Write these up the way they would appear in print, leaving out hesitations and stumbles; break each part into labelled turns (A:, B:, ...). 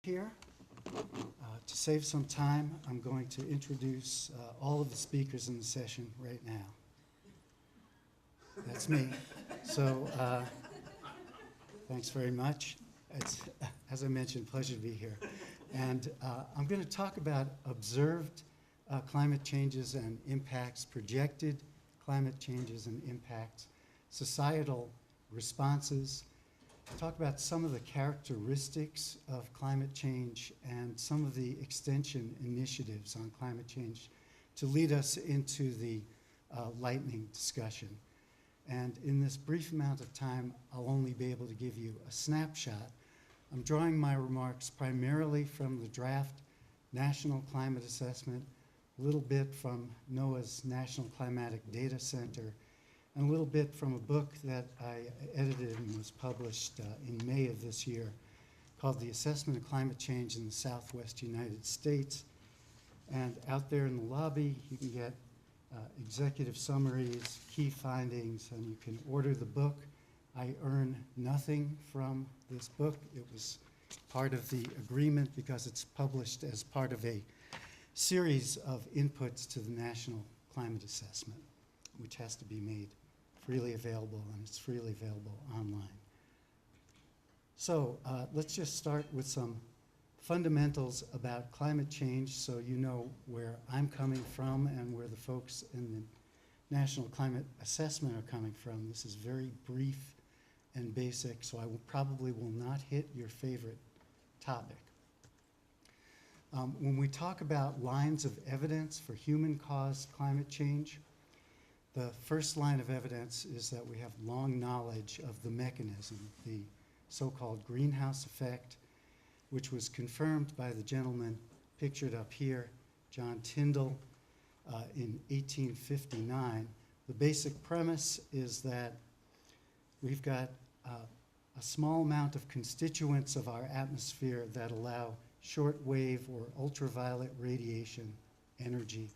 A: Here. To save some time, I'm going to introduce all of the speakers in the session right now. That's me. So thanks very much. It's, as I mentioned, a pleasure to be here. And I'm going to talk about observed climate changes and impacts, projected climate changes and impacts, societal responses, talk about some of the characteristics of climate change and some of the extension initiatives on climate change to lead us into the lightning discussion. And in this brief amount of time, I'll only be able to give you a snapshot. I'm drawing my remarks primarily from the draft National Climate Assessment, a little bit from NOAA's National Climatic Data Center, and a little bit from a book that I edited and was published in May of this year called The Assessment of Climate Change in the Southwest United States. And out there in the lobby, you can get executive summaries, key findings, and you can order the book. I earn nothing from this book. It was part of the agreement because it's published as part of a series of inputs to the National Climate Assessment, which has to be made freely available, and it's freely available online. So let's just start with some fundamentals about climate change so you know where I'm coming from and where the folks in the National Climate Assessment are coming from. This is very brief and basic, so I probably will not hit your favorite topic. When we talk about lines of evidence for human-caused climate change, the first line of evidence is that we have long knowledge of the mechanism, the so-called greenhouse effect, which was confirmed by the gentleman pictured up here, John Tyndall, in 1859. The basic premise is that we've got a small amount of constituents of our atmosphere that allow shortwave or ultraviolet radiation energy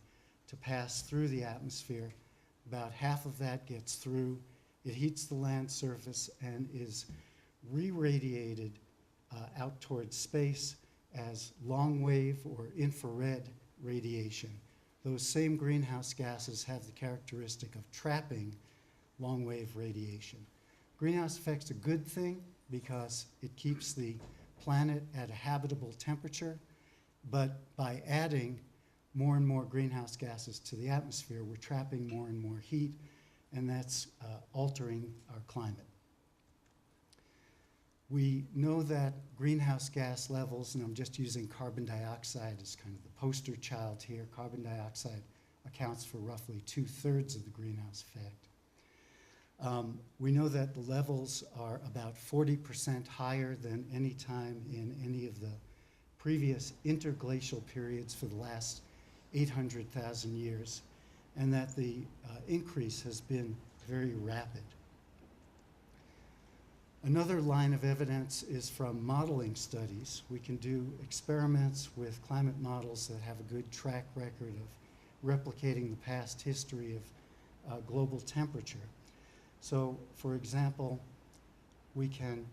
A: to pass through the atmosphere. About half of that gets through, it heats the land surface and is re-radiated out towards space as long wave or infrared radiation. Those same greenhouse gases have the characteristic of trapping long wave radiation. Greenhouse effect's a good thing because it keeps the planet at a habitable temperature, but by adding more and more greenhouse gases to the atmosphere, we're trapping more and more heat, and that's altering our climate. We know that greenhouse gas levels, and I'm just using carbon dioxide as kind of the poster child here, carbon dioxide accounts for roughly 2/3 of the greenhouse effect. We know that the levels are about 40% higher than any time in any of the previous interglacial periods for the last 800,000 years, and that the increase has been very rapid. Another line of evidence is from modeling studies. We can do experiments with climate models that have a good track record of replicating the past history of global temperature. So, for example, we can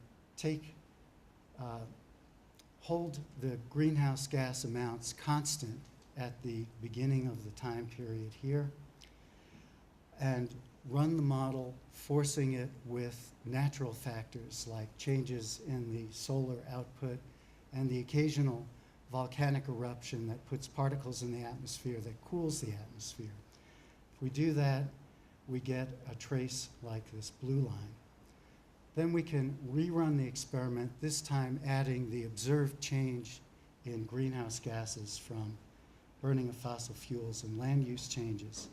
A: hold the greenhouse gas amounts constant at the beginning of the time period here and run the model, forcing it with natural factors like changes in the solar output and the occasional volcanic eruption that puts particles in the atmosphere that cools the atmosphere. If we do that, we get a trace like this blue line. Then we can rerun the experiment, this time adding the observed change in greenhouse gases from burning of fossil fuels and land use changes,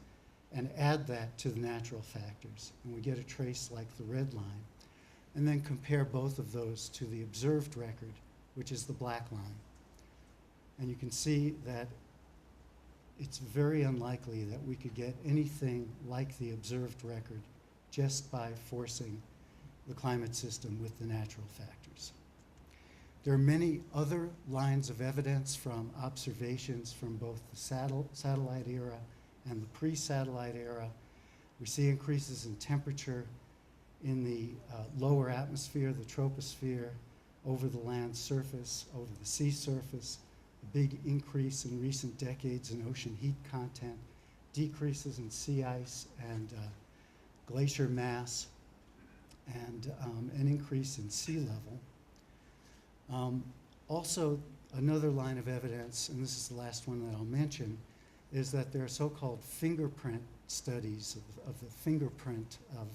A: and add that to the natural factors. And we get a trace like the red line. And then compare both of those to the observed record, which is the black line. And you can see that it's very unlikely that we could get anything like the observed record just by forcing the climate system with the natural factors. There are many other lines of evidence from observations from both the satellite era and the pre-satellite era. We see increases in temperature in the lower atmosphere, the troposphere, over the land surface, over the sea surface, a big increase in recent decades in ocean heat content, decreases in sea ice and glacier mass, and an increase in sea level. Also, another line of evidence, and this is the last one that I'll mention, is that there are so-called fingerprint studies of the fingerprint of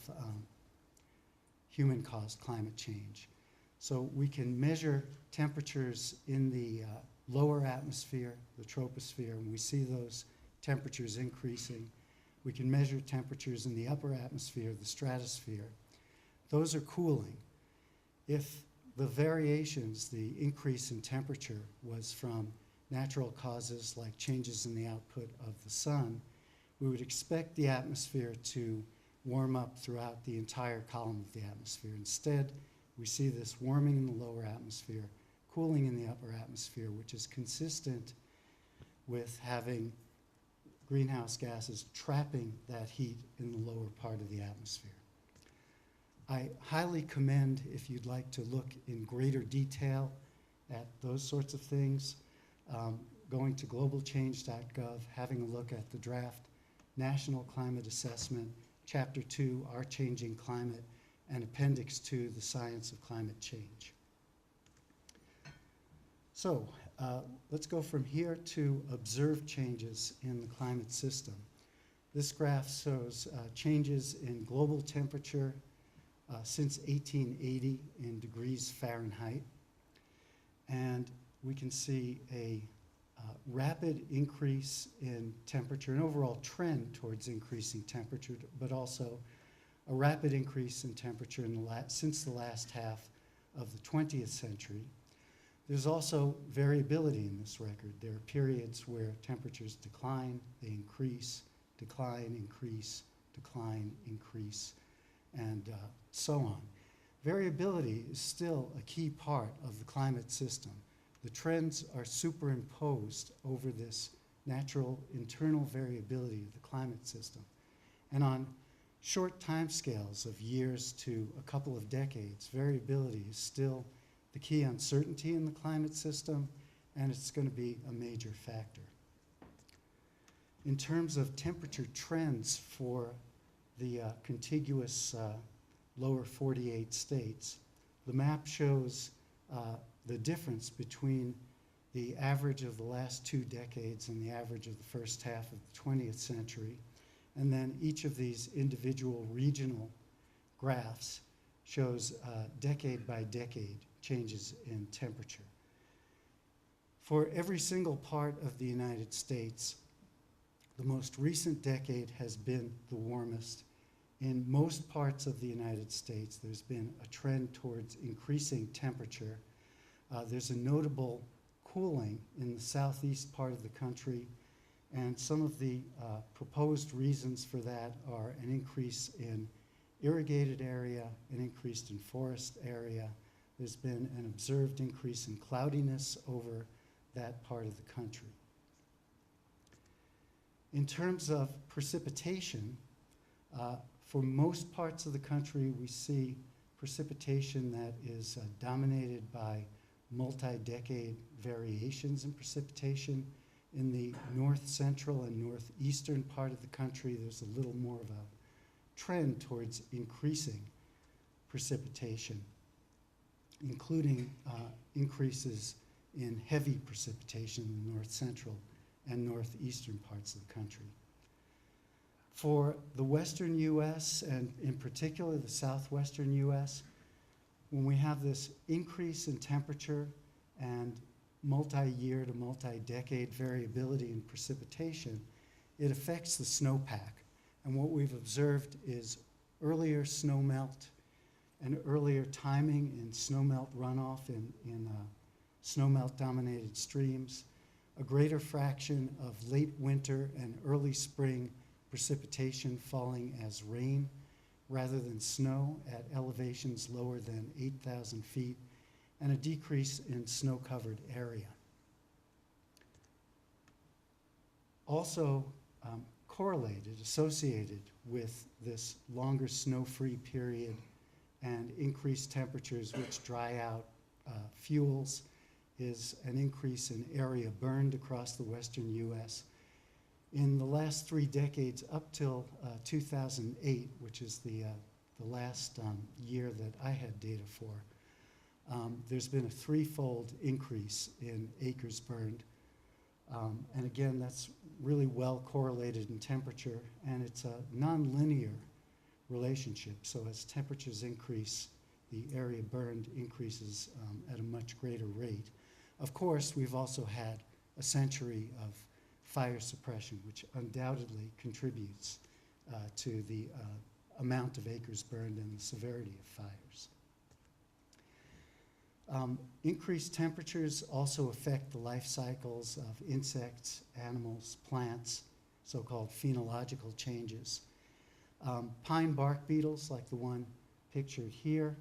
A: human-caused climate change. So we can measure temperatures in the lower atmosphere, the troposphere, and we see those temperatures increasing. We can measure temperatures in the upper atmosphere, the stratosphere. Those are cooling. If the variations, the increase in temperature, was from natural causes like changes in the output of the sun, we would expect the atmosphere to warm up throughout the entire column of the atmosphere. Instead, we see this warming in the lower atmosphere, cooling in the upper atmosphere, which is consistent with having greenhouse gases trapping that heat in the lower part of the atmosphere. I highly commend, if you'd like to look in greater detail at those sorts of things, going to globalchange.gov, having a look at the draft National Climate Assessment, Chapter 2, Our Changing Climate, and Appendix 2, The Science of Climate Change. So let's go from here to observed changes in the climate system. This graph shows changes in global temperature since 1880 in degrees Fahrenheit. And we can see a rapid increase in temperature, an overall trend towards increasing temperature, but also a rapid increase in temperature in since the last half of the 20th century. There's also variability in this record. There are periods where temperatures decline, they increase, decline, increase, decline, increase, and so on. Variability is still a key part of the climate system. The trends are superimposed over this natural internal variability of the climate system. And on short timescales of years to a couple of decades, variability is still the key uncertainty in the climate system, and it's going to be a major factor. In terms of temperature trends for the contiguous lower 48 states, the map shows the difference between the average of the last 2 decades and the average of the first half of the 20th century. And then each of these individual regional graphs shows decade by decade changes in temperature. For every single part of the United States, the most recent decade has been the warmest. In most parts of the United States, there's been a trend towards increasing temperature. There's a notable cooling in the southeast part of the country, and some of the proposed reasons for that are an increase in irrigated area, an increase in forest area. There's been an observed increase in cloudiness over that part of the country. In terms of precipitation, for most parts of the country, we see precipitation that is dominated by multi-decade variations in precipitation. In the north central and northeastern part of the country, there's a little more of a trend towards increasing precipitation, including increases in heavy precipitation in the north central and northeastern parts of the country. For the western U.S. and in particular the southwestern U.S., when we have this increase in temperature and multi-year to multi-decade variability in precipitation, it affects the snowpack. And what we've observed is earlier snowmelt and earlier timing in snowmelt runoff in snowmelt-dominated streams, a greater fraction of late winter and early spring precipitation falling as rain rather than snow at elevations lower than 8,000 feet, and a decrease in snow-covered area. Also correlated, associated with this longer snow-free period and increased temperatures which dry out fuels is an increase in area burned across the western U.S. In the last 3 decades, up till 2008, which is the last year that I had data for, there's been a 3-fold increase in acres burned. And again, that's really well correlated in temperature, and it's a nonlinear relationship. So as temperatures increase, the area burned increases at a much greater rate. Of course, we've also had a century of fire suppression, which undoubtedly contributes to the amount of acres burned and the severity of fires. Increased temperatures also affect the life cycles of insects, animals, plants, so-called phenological changes. Pine bark beetles, like the one pictured here,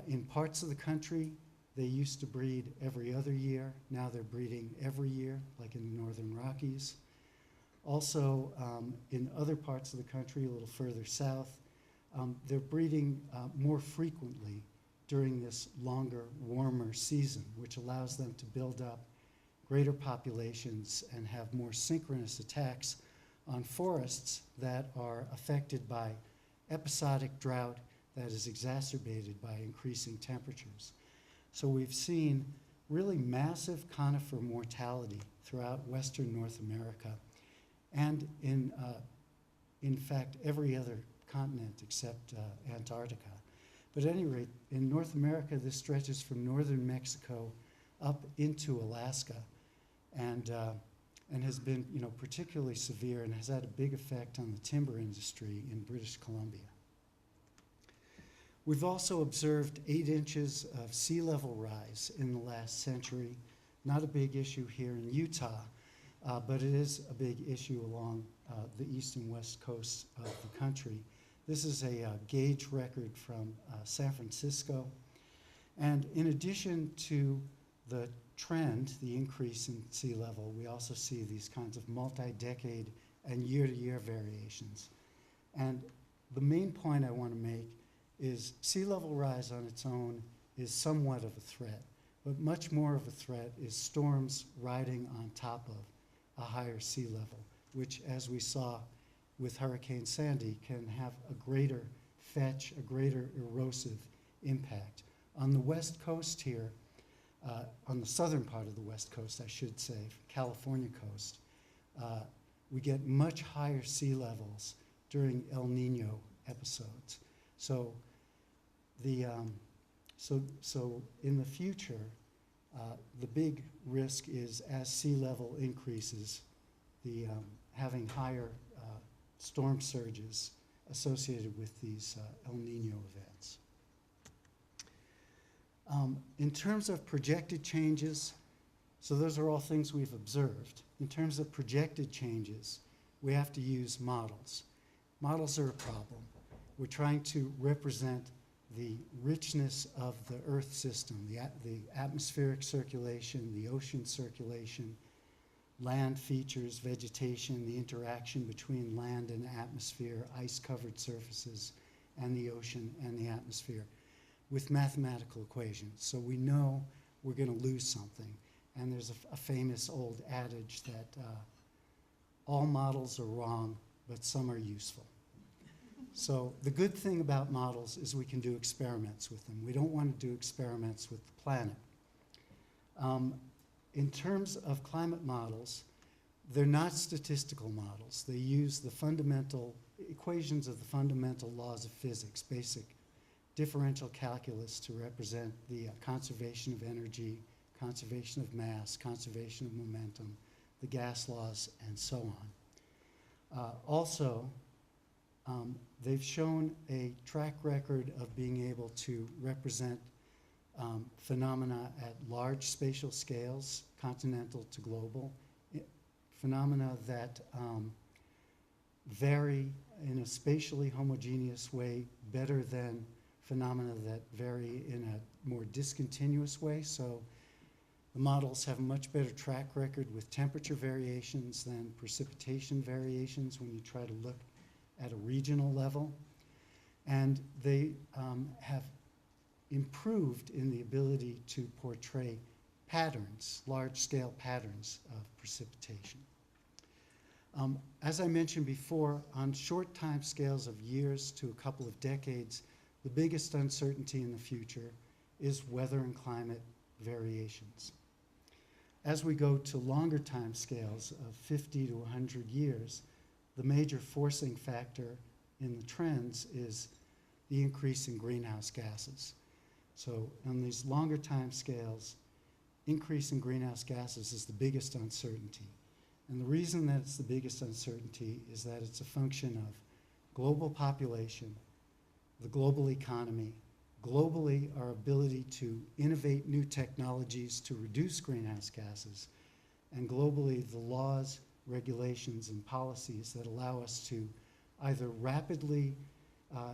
A: in parts of the country, they used to breed every other year. Now they're breeding every year, like in the northern Rockies. Also, in other parts of the country, a little further south, they're breeding more frequently during this longer, warmer season, which allows them to build up greater populations and have more synchronous attacks on forests that are affected by episodic drought that is exacerbated by increasing temperatures. So we've seen really massive conifer mortality throughout western North America and in fact, every other continent except Antarctica. But at any rate, in North America, this stretches from northern Mexico up into Alaska and has been, particularly severe and has had a big effect on the timber industry in British Columbia. We've also observed 8 inches of sea level rise in the last century. Not a big issue here in Utah, but it is a big issue along the east and west coasts of the country. This is a gauge record from San Francisco. And in addition to the trend, the increase in sea level, we also see these kinds of multi-decade and year-to-year variations. And the main point I want to make is sea level rise on its own is somewhat of a threat, but much more of a threat is storms riding on top of a higher sea level, which, as we saw with Hurricane Sandy, can have a greater fetch, a greater erosive impact. On the west coast here, on the southern part of the west coast, I should say, California coast, we get much higher sea levels during El Nino episodes. So so in the future, the big risk is as sea level increases, the having higher storm surges associated with these El Nino events. In terms of projected changes, so those are all things we've observed. In terms of projected changes, we have to use models. Models are a problem. We're trying to represent the richness of the Earth system, the atmospheric circulation, the ocean circulation, land features, vegetation, the interaction between land and atmosphere, ice-covered surfaces, and the ocean and the atmosphere with mathematical equations. So we know we're going to lose something. And there's a famous old adage that all models are wrong, but some are useful. So the good thing about models is we can do experiments with them. We don't want to do experiments with the planet. In terms of climate models, they're not statistical models. They use the fundamental equations of the fundamental laws of physics, basic differential calculus to represent the conservation of energy, conservation of mass, conservation of momentum, the gas laws, and so on. Also, they've shown a track record of being able to represent phenomena at large spatial scales, continental to global, phenomena that vary in a spatially homogeneous way better than phenomena that vary in a more discontinuous way. So the models have a much better track record with temperature variations than precipitation variations when you try to look at a regional level. And they have improved in the ability to portray patterns, large-scale patterns of precipitation. As I mentioned before, on short time scales of years to a couple of decades, the biggest uncertainty in the future is weather and climate variations. As we go to longer time scales of 50 to 100 years, the major forcing factor in the trends is the increase in greenhouse gases. So on these longer time scales, increase in greenhouse gases is the biggest uncertainty. And the reason that it's the biggest uncertainty is that it's a function of global population, the global economy, globally our ability to innovate new technologies to reduce greenhouse gases, and globally the laws, regulations, and policies that allow us to either rapidly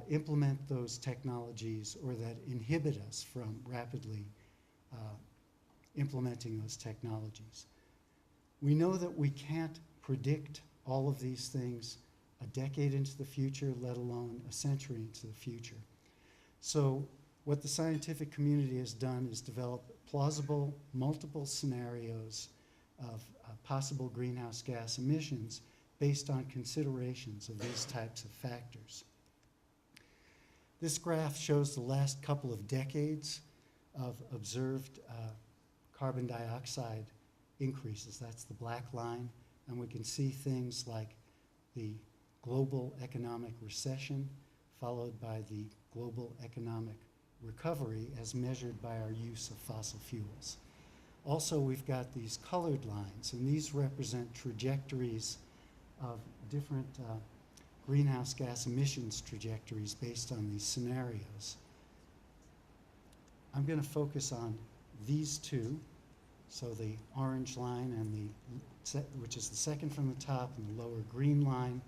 A: implement those technologies or that inhibit us from rapidly implementing those technologies. We know that we can't predict all of these things a decade into the future, let alone a century into the future. So what the scientific community has done is develop plausible, multiple scenarios of possible greenhouse gas emissions based on considerations of these types of factors. This graph shows the last couple of decades of observed carbon dioxide increases. That's the black line, and we can see things like the global economic recession followed by the global economic recovery as measured by our use of fossil fuels. Also, we've got these colored lines, and these represent trajectories of different greenhouse gas emissions trajectories based on these scenarios. I'm going to focus on these two, so the orange line and which is the second from the top, and the lower green line.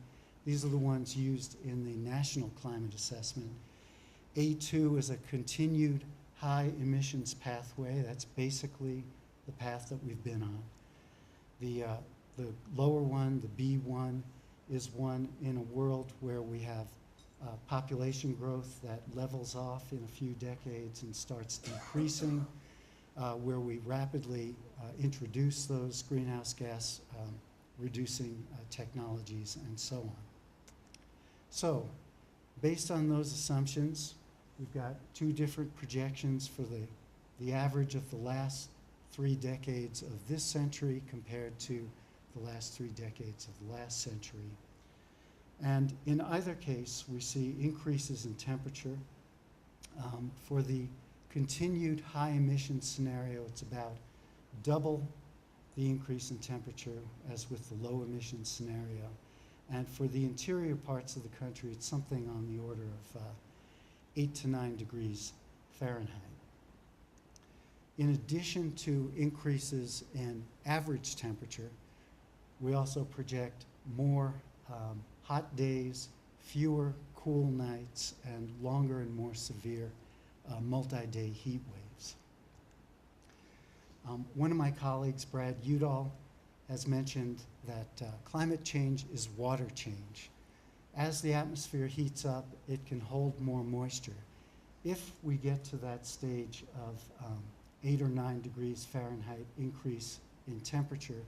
A: These are the ones used in the National Climate Assessment. A2 is a continued high emissions pathway. That's basically the path that we've been on. The lower one, the B1, is one in a world where we have population growth that levels off in a few decades and starts decreasing, where we rapidly introduce those greenhouse gas reducing technologies and so on. So, based on those assumptions, we've got two different projections for the average of the last 3 decades of this century compared to the last 3 decades of the last century. And in either case, we see increases in temperature. For the continued high emission scenario, it's about double the increase in temperature as with the low emission scenario. And for the interior parts of the country, it's something on the order of 8 to 9 degrees Fahrenheit. In addition to increases in average temperature, we also project more hot days, fewer cool nights, and longer and more severe multi-day heat waves. One of my colleagues, Brad Udall, has mentioned that climate change is water change. As the atmosphere heats up, it can hold more moisture. If we get to that stage of 8 or 9 degrees Fahrenheit increase in temperature,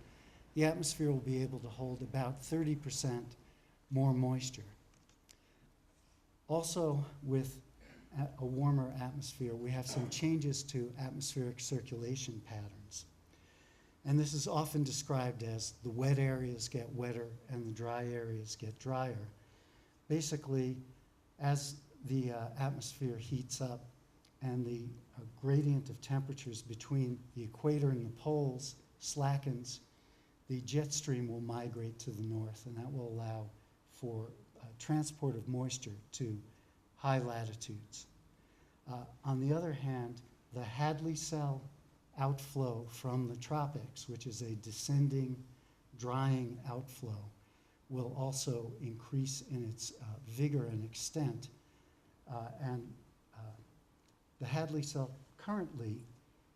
A: the atmosphere will be able to hold about 30% more moisture. Also, with a warmer atmosphere, we have some changes to atmospheric circulation patterns. And this is often described as the wet areas get wetter and the dry areas get drier. Basically, as the atmosphere heats up and the gradient of temperatures between the equator and the poles slackens, the jet stream will migrate to the north, and that will allow for transport of moisture to high latitudes. On the other hand, the Hadley cell outflow from the tropics, which is a descending, drying outflow, will also increase in its vigor and extent. The Hadley cell currently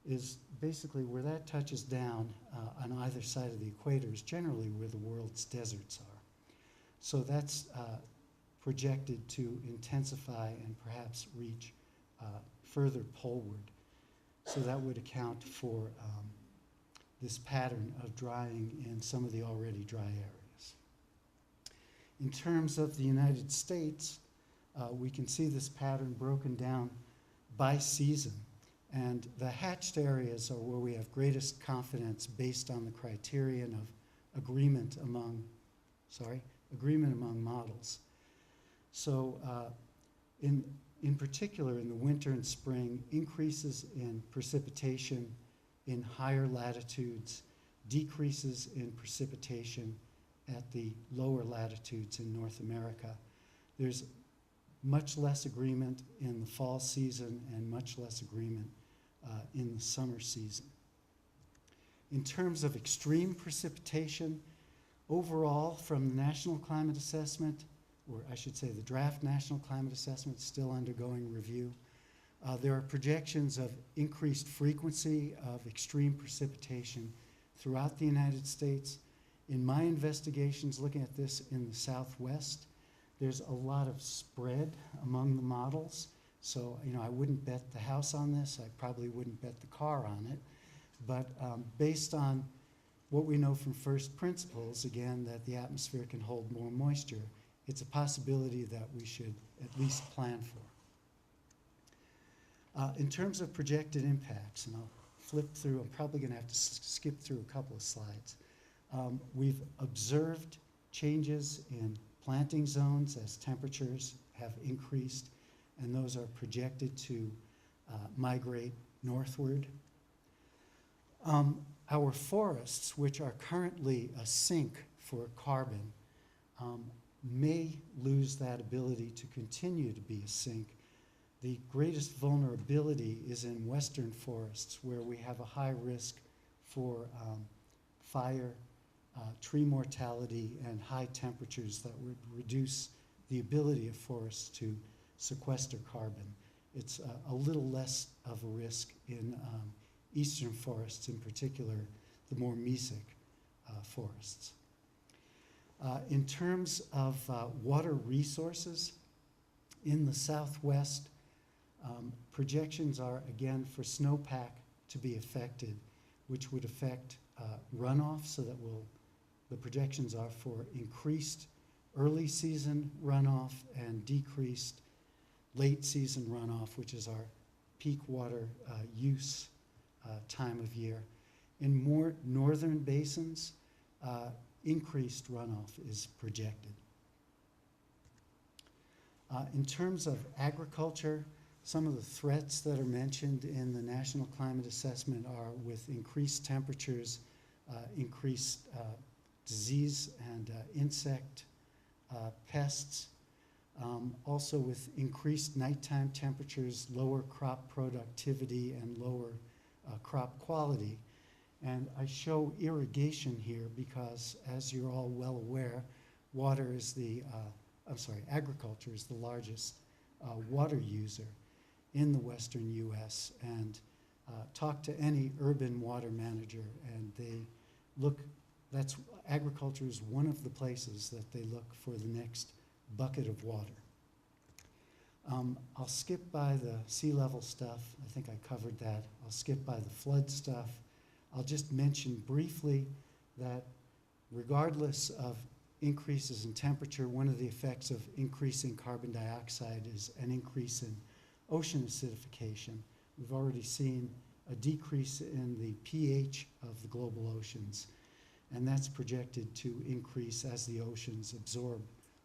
A: is basically where that touches down on either side of the equator is generally where the world's deserts are. So that's projected to intensify and perhaps reach further poleward. So that would account for this pattern of drying in some of the already dry areas. In terms of the United States, we can see this pattern broken down by season. And the hatched areas are where we have greatest confidence based on the criterion of agreement among models. So in particular, in the winter and spring, increases in precipitation in higher latitudes, decreases in precipitation at the lower latitudes in North America. There's much less agreement in the fall season and much less agreement in the summer season. In terms of extreme precipitation, overall from the National Climate Assessment, or I should say the draft National Climate Assessment is still undergoing review, there are projections of increased frequency of extreme precipitation throughout the United States. In my investigations looking at this in the Southwest, there's a lot of spread among the models. So, I wouldn't bet the house on this. I probably wouldn't bet the car on it. But based on what we know from first principles, again, that the atmosphere can hold more moisture, it's a possibility that we should at least plan for. In terms of projected impacts, and I'll flip through, I'm probably going to have to skip through a couple of slides. We've observed changes in planting zones as temperatures have increased, and those are projected to migrate northward. Our forests, which are currently a sink for carbon, may lose that ability to continue to be a sink. The greatest vulnerability is in western forests, where we have a high risk for fire, tree mortality, and high temperatures that would reduce the ability of forests to sequester carbon. It's a little less of a risk in eastern forests, in particular the more mesic forests. In terms of water resources, in the Southwest, projections are, again, for snowpack to be affected, which would affect runoff, so that the projections are for increased early season runoff and decreased late season runoff, which is our peak water use time of year. In more northern basins, increased runoff is projected. In terms of agriculture, some of the threats that are mentioned in the National Climate Assessment are with increased temperatures, increased disease and insect pests, also with increased nighttime temperatures, lower crop productivity, and lower crop quality. And I show irrigation here because, as you're all well aware, agriculture is the largest water user in the western U.S. And talk to any urban water manager, and agriculture is one of the places that they look for the next bucket of water. I'll skip by the sea level stuff. I think I covered that. I'll skip by the flood stuff. I'll just mention briefly that regardless of increases in temperature, one of the effects of increasing carbon dioxide is an increase in ocean acidification. We've already seen a decrease in the pH of the global oceans, and that's projected to increase as the oceans absorb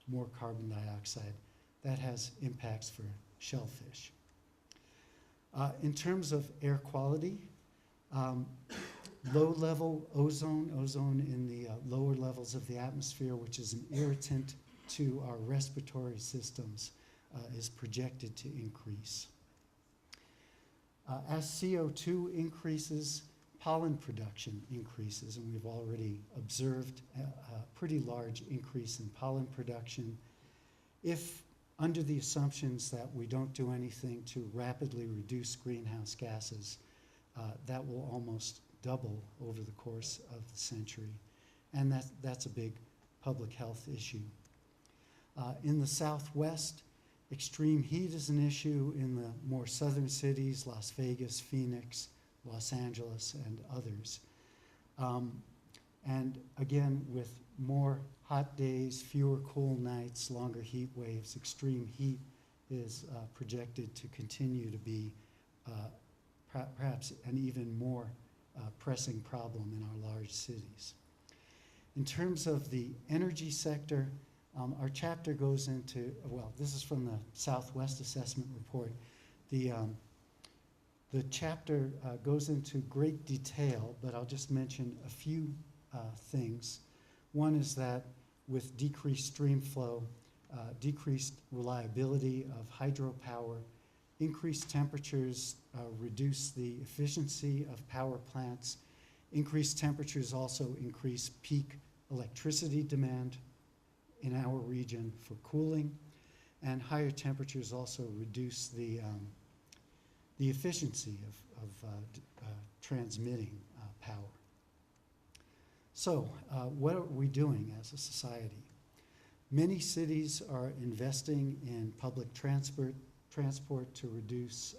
A: more carbon dioxide. That has impacts for shellfish. In terms of air quality, low-level ozone in the lower levels of the atmosphere, which is an irritant to our respiratory systems, is projected to increase. As CO2 increases, pollen production increases, and we've already observed a pretty large increase in pollen production. If, under the assumptions that we don't do anything to rapidly reduce greenhouse gases, that will almost double over the course of the century. And that's a big public health issue. In the Southwest, Extreme heat is an issue in the more southern cities, Las Vegas, Phoenix, Los Angeles, and others. And again, with more hot days, fewer cool nights, longer heat waves, extreme heat is projected to continue to be perhaps an even more pressing problem in our large cities. In terms of the energy sector, our chapter goes into, well, this is from the Southwest Assessment Report. The chapter goes into great detail, but I'll just mention a few things. One is that with decreased stream flow, decreased reliability of hydropower, increased temperatures reduce the efficiency of power plants. Increased temperatures also increase peak electricity demand in our region for cooling, and higher temperatures also reduce the efficiency of transmitting power. So what are we doing as a society? Many cities are investing in public transport to reduce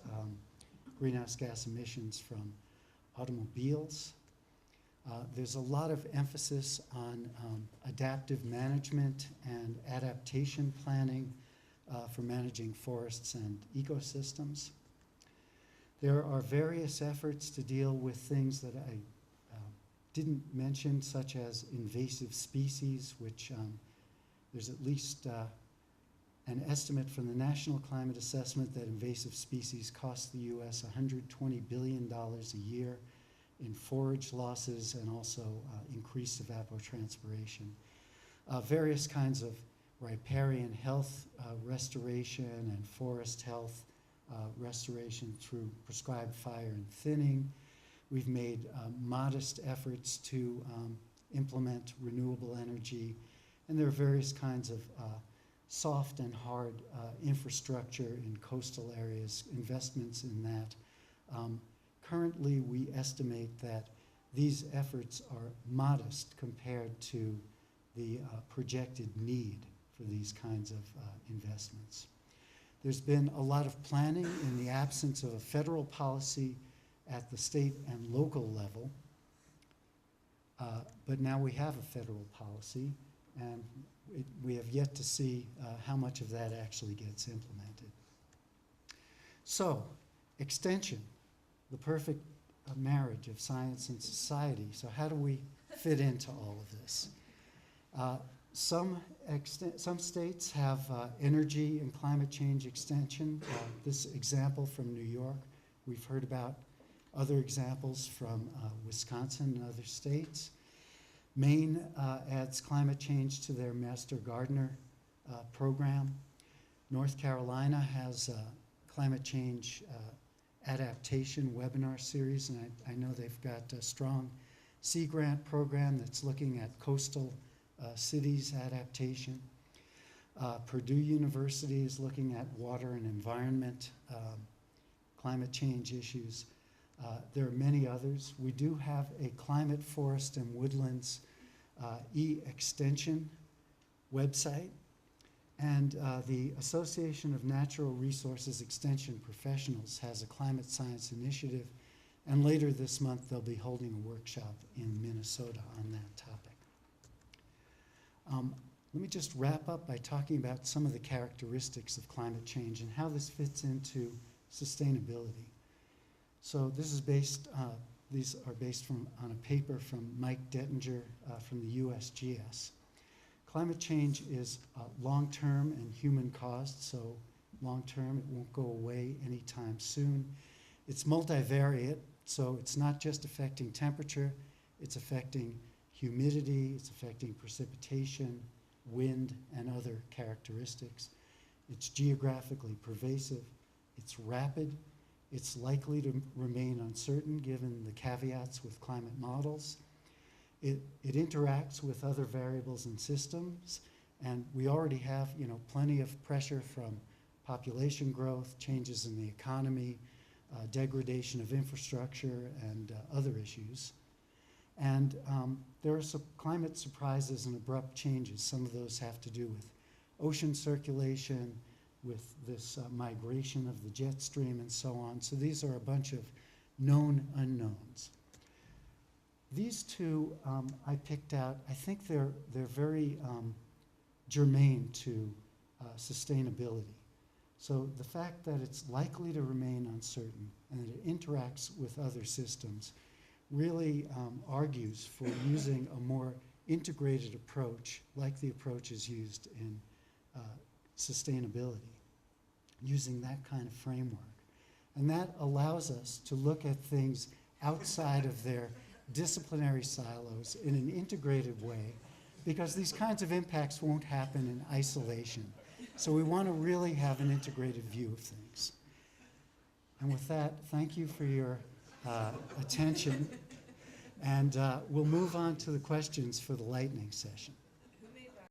A: greenhouse gas emissions from automobiles. There's a lot of emphasis on adaptive management and adaptation planning for managing forests and ecosystems. There are various efforts to deal with things that I didn't mention, such as invasive species, which there's at least an estimate from the National Climate Assessment that invasive species cost the U.S. $120 billion a year in forage losses and also increased evapotranspiration. Various kinds of riparian health restoration and forest health restoration through prescribed fire and thinning. We've made modest efforts to implement renewable energy, and there are various kinds of soft and hard infrastructure in coastal areas, investments in that. Currently, we estimate that these efforts are modest compared to the projected need for these kinds of investments. There's been a lot of planning in the absence of a federal policy at the state and local level, but now we have a federal policy, and we have yet to see how much of that actually gets implemented. So, extension, the perfect marriage of science and society. So how do we fit into all of this? Some states have energy and climate change extension. This example from New York, we've heard about other examples from Wisconsin and other states. Maine adds climate change to their Master Gardener program. North Carolina has a climate change adaptation webinar series, and I know they've got a strong Sea Grant program that's looking at coastal cities adaptation. Purdue University is looking at water and environment, climate change issues. There are many others. We do have a climate, forest, and woodlands e-extension website, and the Association of Natural Resources Extension Professionals has a climate science initiative, and later this month they'll be holding a workshop in Minnesota on that topic. Let me just wrap up by talking about some of the characteristics of climate change and how this fits into sustainability. So this is based, these are based on a paper from Mike Dettinger from the USGS. Climate change is long-term and human-caused, so long-term, it won't go away anytime soon. It's multivariate, so it's not just affecting temperature, it's affecting humidity, it's affecting precipitation, wind, and other characteristics. It's geographically pervasive, it's rapid, it's likely to remain uncertain given the caveats with climate models. It interacts with other variables and systems, and we already have, plenty of pressure from population growth, changes in the economy, degradation of infrastructure, and other issues. And there are some climate surprises and abrupt changes. Some of those have to do with ocean circulation, with this migration of the jet stream and so on. So these are a bunch of known unknowns. These two I picked out. I think they're very germane to sustainability. So the fact that it's likely to remain uncertain and that it interacts with other systems really argues for using a more integrated approach, like the approaches used in sustainability, using that kind of framework. And that allows us to look at things outside of their disciplinary silos in an integrated way, because these kinds of impacts won't happen in isolation. So we want to really have an integrated view of things. And with that, thank you for your attention. And we'll move on to the questions for the lightning session.